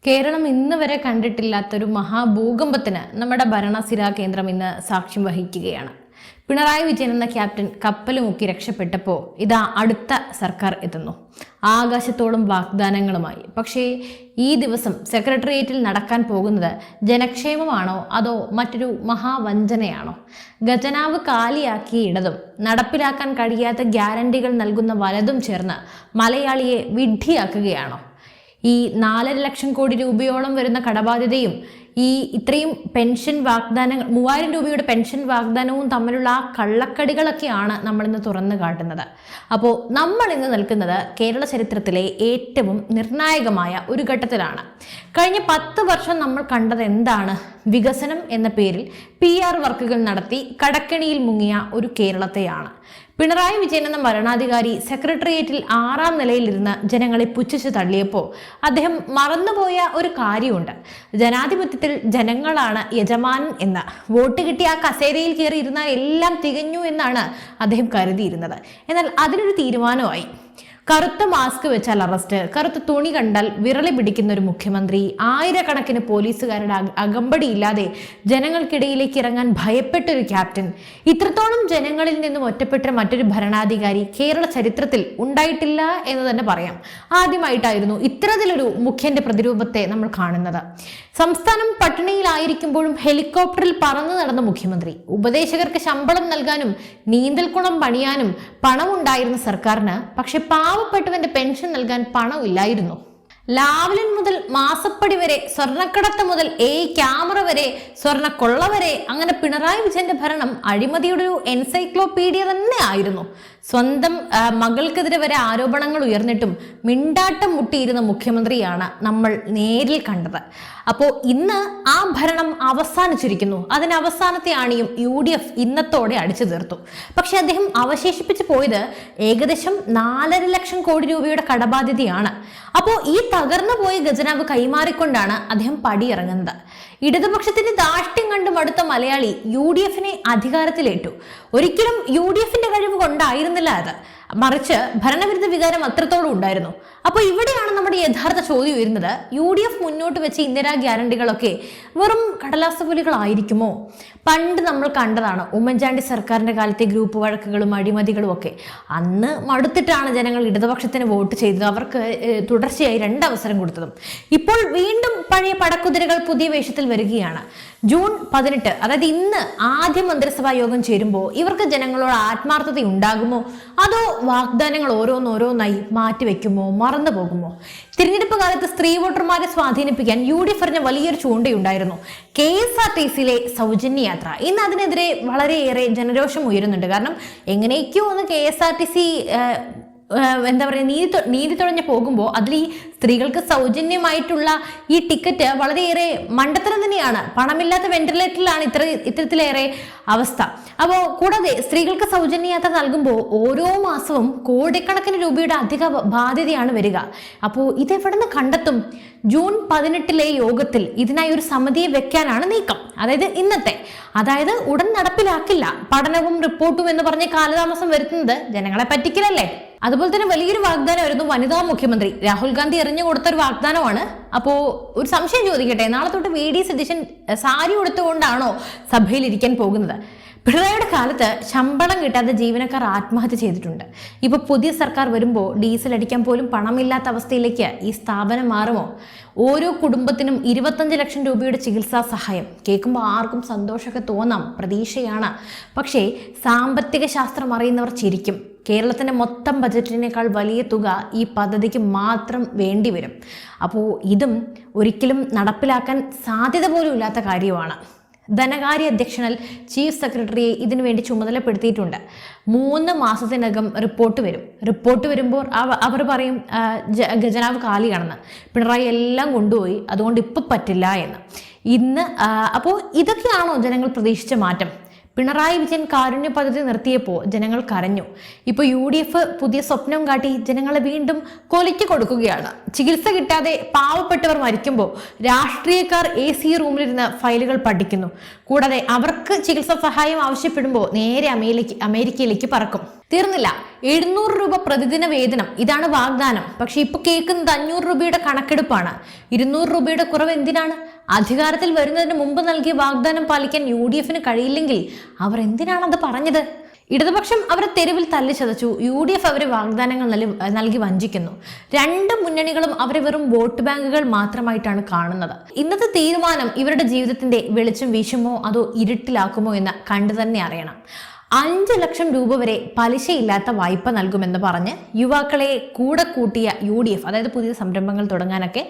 കേരളം ഇന്ന് വരെ കണ്ടിട്ടില്ലാത്തൊരു മഹാഭൂകമ്പത്തിന് നമ്മുടെ ഭരണസിരാ കേന്ദ്രം ഇന്ന് സാക്ഷ്യം വഹിക്കുകയാണ്. പിണറായി വിജയൻ എന്ന ക്യാപ്റ്റൻ കപ്പൽ മുക്കി രക്ഷപ്പെട്ടപ്പോൾ ഇതാ അടുത്ത സർക്കാർ എത്തുന്നു, ആകാശത്തോളം വാഗ്ദാനങ്ങളുമായി. പക്ഷേ ഈ ദിവസം സെക്രട്ടേറിയറ്റിൽ നടക്കാൻ പോകുന്നത് ജനക്ഷേമമാണോ അതോ മറ്റൊരു മഹാവഞ്ചനയാണോ? ഖജനാവ് കാലിയാക്കിയ ഇടതും നടപ്പിലാക്കാൻ കഴിയാത്ത ഗ്യാരണ്ടികൾ നൽകുന്ന വലതും ചേർന്ന് മലയാളിയെ വിഡ്ഢിയാക്കുകയാണോ? ഈ 4.5 ലക്ഷം കോടി രൂപയോളം വരുന്ന കടബാധ്യതയും ഈ ഇത്രയും പെൻഷൻ വാഗ്ദാനങ്ങൾ 3000 രൂപയുടെ പെൻഷൻ വാഗ്ദാനവും തമ്മിലുള്ള ആ കള്ളക്കടികളൊക്കെയാണ് നമ്മളിന്ന് തുറന്നു കാട്ടുന്നത്. അപ്പോൾ നമ്മൾ ഇന്ന് നിൽക്കുന്നത് കേരള ചരിത്രത്തിലെ ഏറ്റവും നിർണായകമായ ഒരു ഘട്ടത്തിലാണ്. കഴിഞ്ഞ 10 വർഷം നമ്മൾ കണ്ടത് എന്താണ്? വികസനം എന്ന പേരിൽ PR വർക്കുകൾ നടത്തി കടക്കെണിയിൽ മുങ്ങിയ ഒരു കേരളത്തെയാണ്. പിണറായി വിജയൻ എന്ന ഭരണാധികാരി സെക്രട്ടേറിയറ്റിൽ 6ാം നിലയിലിരുന്ന് ജനങ്ങളെ പുച്ഛിച്ച് തള്ളിയപ്പോൾ അദ്ദേഹം മറന്നുപോയ ഒരു കാര്യമുണ്ട്. ജനാധിപത്യത്തിൽ ജനങ്ങളാണ് യജമാനൻ എന്ന വോട്ട് കിട്ടിയ ആ കസേരയിൽ കയറി ഇരുന്നാൽ എല്ലാം തികഞ്ഞു എന്നാണ് അദ്ദേഹം കരുതിയിരുന്നത്. എന്നാൽ അതിനൊരു തീരുമാനമായി. കറുത്ത മാസ്ക് വെച്ചാൽ അറസ്റ്റ്, കറുത്ത തുണി കണ്ടാൽ വിരളി പിടിക്കുന്ന ഒരു മുഖ്യമന്ത്രി, ആയിരക്കണക്കിന് പോലീസുകാരുടെ അകമ്പടിയില്ലാതെ ജനങ്ങൾക്കിടയിലേക്ക് ഇറങ്ങാൻ ഭയപ്പെട്ട ഒരു ക്യാപ്റ്റൻ, ഇത്രത്തോളം ജനങ്ങളിൽ നിന്നും ഒറ്റപ്പെട്ട മറ്റൊരു ഭരണാധികാരി കേരള ചരിത്രത്തിൽ ഉണ്ടായിട്ടില്ല എന്ന് തന്നെ പറയാം. ആദ്യമായിട്ടായിരുന്നു ഇത്തരത്തിലൊരു മുഖ്യന്റെ പ്രതിരൂപത്തെ നമ്മൾ കാണുന്നത്. സംസ്ഥാനം പട്ടിണിയിലായിരിക്കുമ്പോഴും ഹെലികോപ്റ്ററിൽ പറന്നു നടന്ന മുഖ്യമന്ത്രി, ഉപദേശകർക്ക് ശമ്പളം നൽകാനും നീന്തൽക്കുളം പണിയാനും പണമുണ്ടായിരുന്ന സർക്കാരിന് പക്ഷെ പാവപ്പെട്ടവന്റെ പെൻഷൻ നൽകാൻ പണമില്ലായിരുന്നു. ലാവ്ലിൻ മുതൽ മാസപ്പടി വരെ, സ്വർണ്ണക്കടത്ത് മുതൽ ക്യാമറ വരെ, സ്വർണ്ണക്കൊള്ള വരെ, അങ്ങനെ പിണറായി വിജയന്റെ ഭരണം അഴിമതിയുടെ ഒരു എൻസൈക്ലോപീഡിയ തന്നെ ആയിരുന്നു. സ്വന്തം മകൾക്കെതിരെ വരെ ആരോപണങ്ങൾ ഉയർന്നിട്ടും മിണ്ടാട്ടം മുട്ടിയിരുന്ന മുഖ്യമന്ത്രിയാണ് നമ്മൾ നേരിൽ കണ്ടത്. അപ്പോൾ ഇന്ന് ആ ഭരണം അവസാനിച്ചിരിക്കുന്നു. അതിന് അവസാനത്തെ ആണിയും UDF ഇന്നത്തോടെ അടിച്ചു തീർത്തു. പക്ഷെ അദ്ദേഹം അവശേഷിപ്പിച്ചു പോയത് ഏകദേശം 4.5 ലക്ഷം കോടി രൂപയുടെ കടബാധ്യതയാണ്. അപ്പോൾ ഈ തകർന്നു പോയ ഖജനാവ് കൈമാറിക്കൊണ്ടാണ് അദ്ദേഹം പടിയിറങ്ങുന്നത്. ഇടതുപക്ഷത്തിന്റെ ധാർഷ്ട്യം കണ്ടു മടുത്ത മലയാളി UDFനെ അധികാരത്തിലേറ്റു. ഒരിക്കലും UDFന്റെ കഴിവ് കൊണ്ടായിരുന്നില്ല അത്, മറിച്ച് ഭരണവിരുദ്ധ വികാരം അത്രത്തോളം ഉണ്ടായിരുന്നു. അപ്പോൾ ഇവിടെയാണ് നമ്മുടെ യഥാർത്ഥ ചോദ്യം വരുന്നത്. UDF മുന്നോട്ട് വെച്ച ഇന്ദിരാ ഗ്യാരണ്ടികളൊക്കെ വെറും കടലാസപുലികളായിരിക്കുമോ? പണ്ട് നമ്മൾ കണ്ടതാണ് ഉമ്മൻചാണ്ടി സർക്കാരിന്റെ കാലത്തെ ഗ്രൂപ്പ് വഴക്കുകളും അഴിമതികളും ഒക്കെ. അന്ന് മടുത്തിട്ടാണ് ജനങ്ങൾ ഇടതുപക്ഷത്തിന് വോട്ട് ചെയ്തത്, അവർക്ക് തുടർച്ചയായി 2 അവസരം കൊടുത്തതും. ഇപ്പോൾ വീണ്ടും പഴയ പടക്കുതിരകൾ പുതിയ വേഷത്തിൽ വരികയാണ്. ജൂൺ 18, അതായത് ഇന്ന് ആദ്യ മന്ത്രിസഭാ യോഗം ചേരുമ്പോൾ ഇവർക്ക് ജനങ്ങളോട് ആത്മാർത്ഥത ഉണ്ടാകുമോ അതോ വാഗ്ദാനങ്ങൾ ഓരോന്നോരോന്നായി മാറ്റിവെക്കുമോ, മറന്നു പോകുമോ? തിരഞ്ഞെടുപ്പ് കാലത്ത് സ്ത്രീ വോട്ടർമാരെ സ്വാധീനിപ്പിക്കാൻ UDF എറിഞ്ഞ വലിയൊരു ചൂണ്ടയുണ്ടായിരുന്നു KSRTCയിലെ സൗജന്യ യാത്ര. ഇന്ന് അതിനെതിരെ വളരെയേറെ ജനരോഷം ഉയരുന്നുണ്ട്. കാരണം എങ്ങനെയൊക്കെയോ ഒന്ന് KSRTC എന്താ പറയുക, നീതി തുഴഞ്ഞ് പോകുമ്പോൾ അതിൽ ഈ സ്ത്രീകൾക്ക് സൗജന്യമായിട്ടുള്ള ഈ ടിക്കറ്റ് വളരെയേറെ മണ്ടത്തരം തന്നെയാണ്. പണമില്ലാത്ത വെന്റിലേറ്ററിലാണ് ഇത്തരത്തിലേറെ അവസ്ഥ. അപ്പോൾ കൂടാതെ സ്ത്രീകൾക്ക് സൗജന്യ യാത്ര നൽകുമ്പോൾ ഓരോ മാസവും കോടിക്കണക്കിന് രൂപയുടെ അധിക ബാധ്യതയാണ് വരിക. അപ്പോൾ ഇതെവിടെ നിന്ന് കണ്ടെത്തും? ജൂൺ 18 യോഗത്തിൽ ഇതിനായി ഒരു സമിതിയെ വെക്കാനാണ് നീക്കം. അതായത് ഉടൻ നടപ്പിലാക്കില്ല. പഠനവും റിപ്പോർട്ടും എന്ന് പറഞ്ഞ് കാലതാമസം വരുത്തുന്നത് ജനങ്ങളെ പറ്റിക്കലല്ലേ? അതുപോലെ തന്നെ വലിയൊരു വാഗ്ദാനമായിരുന്നു വനിതാ മുഖ്യമന്ത്രി രാഹുൽ ഗാന്ധി എറിഞ്ഞു കൊടുത്ത ഒരു വാഗ്ദാനമാണ്. അപ്പോൾ ഒരു സംശയം ചോദിക്കട്ടെ, നാളെ തൊട്ട് VD സതീശൻ സാരി ഉടുത്തുകൊണ്ടാണോ സഭയിൽ ഇരിക്കാൻ പോകുന്നത്? പിണറായിയുടെ കാലത്ത് ശമ്പളം കിട്ടാതെ ജീവനക്കാർ ആത്മഹത്യ ചെയ്തിട്ടുണ്ട്. ഇപ്പൊ പുതിയ സർക്കാർ വരുമ്പോൾ ഡീസൽ അടിക്കാൻ പോലും പണമില്ലാത്ത അവസ്ഥയിലേക്ക് ഈ സ്ഥാപനം മാറുമോ? ഓരോ കുടുംബത്തിനും 25 ലക്ഷം രൂപയുടെ ചികിത്സാ സഹായം കേൾക്കുമ്പോൾ ആർക്കും സന്തോഷമൊക്കെ തോന്നാം, പ്രതീക്ഷയാണ്. പക്ഷേ സാമ്പത്തിക ശാസ്ത്രം അറിയുന്നവർ ചിരിക്കും. കേരളത്തിന്റെ മൊത്തം ബജറ്റിനേക്കാൾ വലിയ തുക ഈ പദ്ധതിക്ക് മാത്രം വേണ്ടി വരും. അപ്പോൾ ഇതും ഒരിക്കലും നടപ്പിലാക്കാൻ സാധ്യത പോലും ഇല്ലാത്ത കാര്യമാണ്. ധനകാര്യ അധ്യക്ഷനാൽ ചീഫ് സെക്രട്ടറിയെ ഇതിനു വേണ്ടി ചുമതലപ്പെടുത്തിയിട്ടുണ്ട്. 3 മാസത്തിനകം റിപ്പോർട്ട് വരും. റിപ്പോർട്ട് വരുമ്പോൾ അവർ പറയും ഖജനാവ് കാലിയാണെന്ന്, പിണറായി എല്ലാം കൊണ്ടുപോയി, അതുകൊണ്ട് ഇപ്പം പറ്റില്ല എന്ന്. അപ്പോൾ ഇതൊക്കെയാണോ ജനങ്ങൾ പ്രതീക്ഷിച്ച മാറ്റം? പിണറായി വിജയൻ കാരുണ്യ പദ്ധതി നിർത്തിയപ്പോൾ ജനങ്ങൾ കരഞ്ഞു. ഇപ്പോൾ UDF പുതിയ സ്വപ്നം കാട്ടി ജനങ്ങളെ വീണ്ടും കൊലയ്ക്ക് കൊടുക്കുകയാണ്. ചികിത്സ കിട്ടാതെ പാവപ്പെട്ടവർ മരിക്കുമ്പോൾ രാഷ്ട്രീയക്കാർ AC റൂമിലിരുന്ന് ഫയലുകൾ പഠിക്കുന്നു. കൂടാതെ അവർക്ക് ചികിത്സാ സഹായം ആവശ്യപ്പെടുമ്പോൾ നേരെ അമേരിക്കയിലേക്ക് പറക്കും. തീർന്നില്ല, 700 രൂപ പ്രതിദിന വേതനം, ഇതാണ് വാഗ്ദാനം. പക്ഷെ ഇപ്പൊ കേൾക്കുന്നത് 500 രൂപയുടെ കണക്കെടുപ്പാണ്. 200 രൂപയുടെ കുറവ് എന്തിനാണ്? അധികാരത്തിൽ വരുന്നതിന് മുമ്പ് നൽകിയ വാഗ്ദാനം പാലിക്കാൻ UDF കഴിയില്ലെങ്കിൽ അവർ എന്തിനാണത് പറഞ്ഞത്? ഇടതുപക്ഷം അവരെ തെരുവിൽ തല്ലിച്ചതച്ചു, UDF അവരെ വാഗ്ദാനങ്ങൾ നൽകി വഞ്ചിക്കുന്നു. രണ്ട് മുന്നണികളും അവരെ വെറും വോട്ട് ബാങ്കുകൾ മാത്രമായിട്ടാണ് കാണുന്നത്. ഇന്നത്തെ തീരുമാനം ഇവരുടെ ജീവിതത്തിന്റെ വെളിച്ചം വീശുമോ അതോ ഇരുട്ടിലാക്കുമോ എന്ന് കണ്ടു തന്നെ അറിയണം. 5 ലക്ഷം രൂപ വരെ പലിശയില്ലാത്ത വായ്പ നൽകുമെന്ന് പറഞ്ഞ് യുവാക്കളെ കൂടെ കൂട്ടിയ UDF, അതായത് പുതിയ സംരംഭങ്ങൾ തുടങ്ങാനൊക്കെ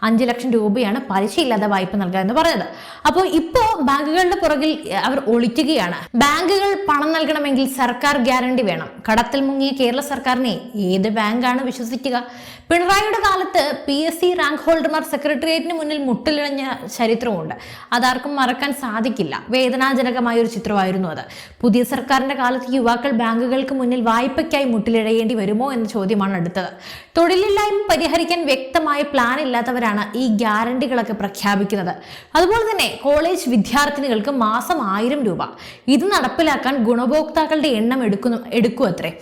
5 ലക്ഷം രൂപയാണ് പലിശയില്ലാത്ത വായ്പ നൽകുക എന്ന് പറഞ്ഞത്. അപ്പോൾ ഇപ്പോൾ ബാങ്കുകളുടെ പുറകിൽ അവർ ഒളിക്കുകയാണ്. ബാങ്കുകൾ പണം നൽകണമെങ്കിൽ സർക്കാർ ഗ്യാരണ്ടി വേണം. കടത്തിൽ മുങ്ങിയ കേരള സർക്കാരിനെ ഏത് ബാങ്കാണ് വിശ്വസിക്കുക? പിണറായിയുടെ കാലത്ത് PSC റാങ്ക് ഹോൾഡർമാർ സെക്രട്ടേറിയറ്റിന് മുന്നിൽ മുട്ടിലിഴഞ്ഞ ചരിത്രമുണ്ട്. അതാർക്കും മറക്കാൻ സാധിക്കില്ല. വേദനാജനകമായ ഒരു ചിത്രമായിരുന്നു അത്. പുതിയ സർക്കാരിന്റെ കാലത്ത് യുവാക്കൾ ബാങ്കുകൾക്ക് മുന്നിൽ വായ്പയ്ക്കായി മുട്ടിലിഴയേണ്ടി വരുമോ എന്ന ചോദ്യമാണ് അടുത്തത്. തൊഴിലില്ലായ്മ പരിഹരിക്കാൻ വ്യക്തമായ പ്ലാൻ ഇല്ലാത്തവരാണ് ഈ ഗ്യാരണ്ടികളൊക്കെ പ്രഖ്യാപിക്കുന്നത്. അതുപോലെ തന്നെ കോളേജ് വിദ്യാർത്ഥിനികൾക്ക് മാസം 1000 രൂപ. ഇത് നടപ്പിലാക്കാൻ ഗുണഭോക്താക്കളുടെ എണ്ണം എടുക്കും അത്രേ.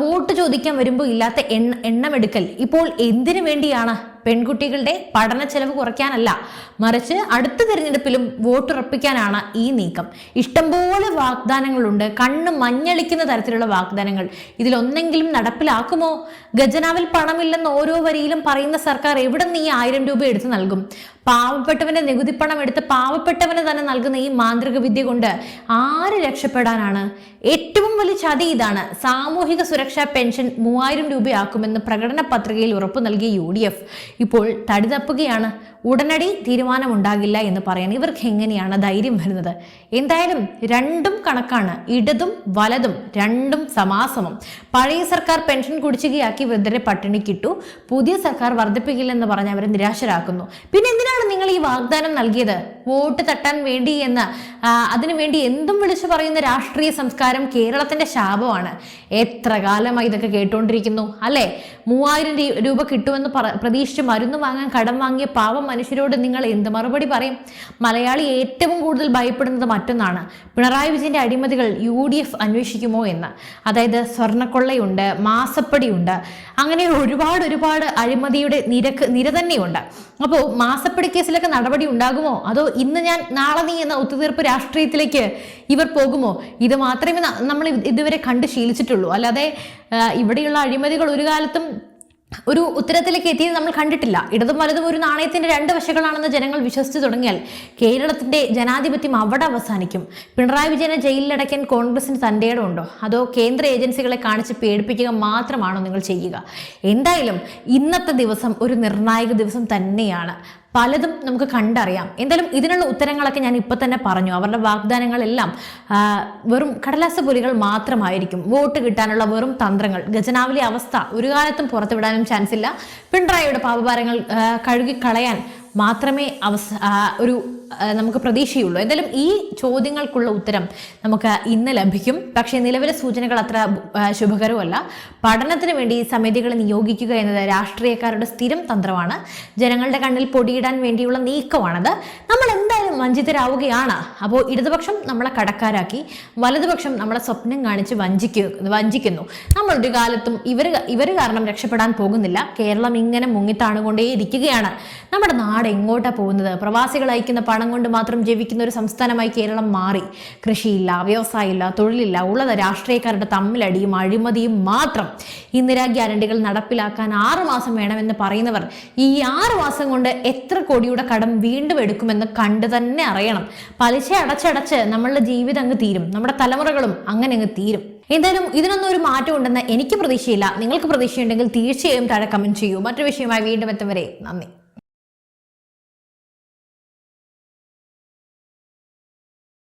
വോട്ട് ചോദിക്കാൻ വരുമ്പോൾ ഇല്ലാത്ത എണ്ണം എടുക്കൽ ഇപ്പോൾ എന്തിനു വേണ്ടിയാണ്? പെൺകുട്ടികളുടെ പഠന ചെലവ് കുറയ്ക്കാനല്ല, മറിച്ച് അടുത്ത തിരഞ്ഞെടുപ്പിലും വോട്ടുറപ്പിക്കാനാണ് ഈ നീക്കം. ഇഷ്ടംപോലെ വാഗ്ദാനങ്ങളുണ്ട്, കണ്ണ് മഞ്ഞളിക്കുന്ന തരത്തിലുള്ള വാഗ്ദാനങ്ങൾ. ഇതിലൊന്നെങ്കിലും നടപ്പിലാക്കുമോ? ഖജനാവിൽ പണമില്ലെന്ന് ഓരോ വരിയിലും പറയുന്ന സർക്കാർ എവിടെ നിന്ന് ഈ 1000 രൂപ എടുത്ത് നൽകും? പാവപ്പെട്ടവന്റെ നികുതി പണം എടുത്ത് പാവപ്പെട്ടവന് തന്നെ നൽകുന്ന ഈ മാന്ത്രിക വിദ്യ കൊണ്ട് ആര് രക്ഷപ്പെടാനാണ്? ഏറ്റവും വലിയ ചതി ഇതാണ്. സാമൂഹിക സുരക്ഷാ പെൻഷൻ 3000 രൂപയാക്കുമെന്ന് പ്രകടന പത്രികയിൽ ഉറപ്പു നൽകിയ UDF ഇപ്പോൾ തടി തപ്പുകയാണ്. ഉടനടി തീരുമാനമുണ്ടാകില്ല എന്ന് പറയാൻ ഇവർക്ക് എങ്ങനെയാണ് ധൈര്യം വരുന്നത്? എന്തായാലും രണ്ടും കണക്കാണ്. ഇടതും വലതും രണ്ടും സമാസമം. പഴയ സർക്കാർ പെൻഷൻ കുടിശ്ശികയാക്കി വൃദ്ധരെ പട്ടിണിക്കിട്ടു. പുതിയ സർക്കാർ വർദ്ധിപ്പിക്കില്ലെന്ന് പറഞ്ഞ് അവരെ നിരാശരാക്കുന്നു. പിന്നെ എന്തിനാണ് നിങ്ങൾ ഈ വാഗ്ദാനം നൽകിയത്? വോട്ട് തട്ടാൻ വേണ്ടി എന്ന് അതിനുവേണ്ടി എന്തും വിളിച്ചു പറയുന്ന രാഷ്ട്രീയ സംസ്കാരം കേരളത്തിന്റെ ശാപമാണ്. എത്ര കാലമായി ഇതൊക്കെ കേട്ടുകൊണ്ടിരിക്കുന്നു അല്ലേ? 3000 രൂപ കിട്ടുമെന്ന് പ്രതീക്ഷിച്ച് മരുന്ന് വാങ്ങാൻ കടം വാങ്ങിയ പാവം മനുഷ്യരോട് നിങ്ങൾ എന്ത് മറുപടി പറയും? മലയാളി ഏറ്റവും കൂടുതൽ ഭയപ്പെടുന്നത് മറ്റൊന്നാണ്. പിണറായി വിജയന്റെ അഴിമതികൾ UDF അന്വേഷിക്കുമോ എന്ന്. അതായത് സ്വർണ്ണക്കൊള്ളയുണ്ട്, മാസപ്പടിയുണ്ട്, അങ്ങനെ ഒരുപാട് അഴിമതിയുടെ നിര തന്നെയുണ്ട്. അപ്പോൾ മാസപ്പടി കേസിലൊക്കെ നടപടി ഉണ്ടാകുമോ? അതോ ഇന്ന് ഞാൻ നാളെ നീ എന്ന ഒത്തുതീർപ്പ് രാഷ്ട്രീയത്തിലേക്ക് ഇവർ പോകുമോ? ഇത് മാത്രമേ നമ്മൾ ഇതുവരെ കണ്ട് ശീലിച്ചിട്ടുള്ളൂ. അല്ലാതെ ഇവിടെയുള്ള അഴിമതികൾ ഒരു കാലത്തും ഒരു ഉത്തരത്തിലേക്ക് എത്തിയത് നമ്മൾ കണ്ടിട്ടില്ല. ഇടതും വലതും ഒരു നാണയത്തിന്റെ 2 വശങ്ങളാണെന്ന് ജനങ്ങൾ വിശ്വസിച്ചു തുടങ്ങിയാൽ കേരളത്തിന്റെ ജനാധിപത്യം അവിടെ അവസാനിക്കും. പിണറായി വിജയനെ ജയിലിലടയ്ക്കാൻ കോൺഗ്രസിന് തന്റെ ഇടമുണ്ടോ? അതോ കേന്ദ്ര ഏജൻസികളെ കാണിച്ച് പേടിപ്പിക്കുക മാത്രമാണോ നിങ്ങൾ ചെയ്യുക? എന്തായാലും ഇന്നത്തെ ദിവസം ഒരു നിർണായക ദിവസം തന്നെയാണ്. പലതും നമുക്ക് കണ്ടറിയാം. എന്തായാലും ഇതിനുള്ള ഉത്തരങ്ങളൊക്കെ ഞാൻ ഇപ്പൊ തന്നെ പറഞ്ഞു. അവരുടെ വാഗ്ദാനങ്ങളെല്ലാം വെറും കടലാസ പുലികൾ മാത്രമായിരിക്കും. വോട്ട് കിട്ടാനുള്ള വെറും തന്ത്രങ്ങൾ. ഖജനാവിലെ അവസ്ഥ ഒരു കാലത്തും പുറത്തുവിടാനും ചാൻസ് ഇല്ല. പിണറായിയുടെ പാപഭാരങ്ങൾ കഴുകിക്കളയാൻ മാത്രമേ നമുക്ക് പ്രതീക്ഷയുള്ളൂ. എന്തായാലും ഈ ചോദ്യങ്ങൾക്കുള്ള ഉത്തരം നമുക്ക് ഇന്ന് ലഭിക്കും. പക്ഷേ നിലവിലെ സൂചനകൾ അത്ര ശുഭകരമല്ല. പഠനത്തിന് വേണ്ടി സമിതികളെ നിയോഗിക്കുക എന്നത് രാഷ്ട്രീയക്കാരുടെ സ്ഥിരം തന്ത്രമാണ്. ജനങ്ങളുടെ കണ്ണിൽ പൊടിയിടാൻ വേണ്ടിയുള്ള നീക്കമാണത്. നമ്മൾ എന്തായാലും വഞ്ചിതരാവുകയാണ്. അപ്പോൾ ഇടതുപക്ഷം നമ്മളെ കടക്കാരാക്കി, വലതുപക്ഷം നമ്മളെ സ്വപ്നം കാണിച്ച് വഞ്ചിക്കുന്നു. നമ്മളൊരു കാലത്തും ഇവർ കാരണം രക്ഷപ്പെടാൻ പോകുന്നില്ല. കേരളം ഇങ്ങനെ മുങ്ങിത്താണുകൊണ്ടേ ഇരിക്കുകയാണ്. നമ്മുടെ നാട് എങ്ങോട്ടാണ് പോകുന്നത്? പ്രവാസികൾ അയക്കുന്ന പണം കൊണ്ട് മാത്രം ജീവിക്കുന്ന ഒരു സംസ്ഥാനമായി കേരളം മാറി. കൃഷിയില്ല, വ്യവസായമില്ല, തൊഴിലില്ല, ഉള്ളത് രാഷ്ട്രീയക്കാരുടെ തമ്മിലടിയും അഴിമതിയും മാത്രം. ഇന്ദിരാ ഗ്യാരണ്ടികൾ നടപ്പിലാക്കാൻ 6 മാസം വേണമെന്ന് പറയുന്നവർ ഈ 6 മാസം കൊണ്ട് എത്ര കോടിയുടെ കടം വീണ്ടും എടുക്കുമെന്ന് കണ്ടു തന്നെ അറിയണം. പലിശ അടച്ചടച്ച് നമ്മളുടെ ജീവിതം അങ്ങ് തീരും. നമ്മുടെ തലമുറകളും അങ്ങനെ അങ്ങ് തീരും. എന്തായാലും ഇതിനൊന്നും ഒരു മാറ്റം ഉണ്ടെന്ന് എനിക്ക് പ്രതീക്ഷയില്ല. നിങ്ങൾക്ക് പ്രതീക്ഷയുണ്ടെങ്കിൽ തീർച്ചയായും താഴെ കമന്റ് ചെയ്യൂ. മറ്റൊരു വിഷയമായി വീണ്ടും എത്തും വരെ നന്ദി.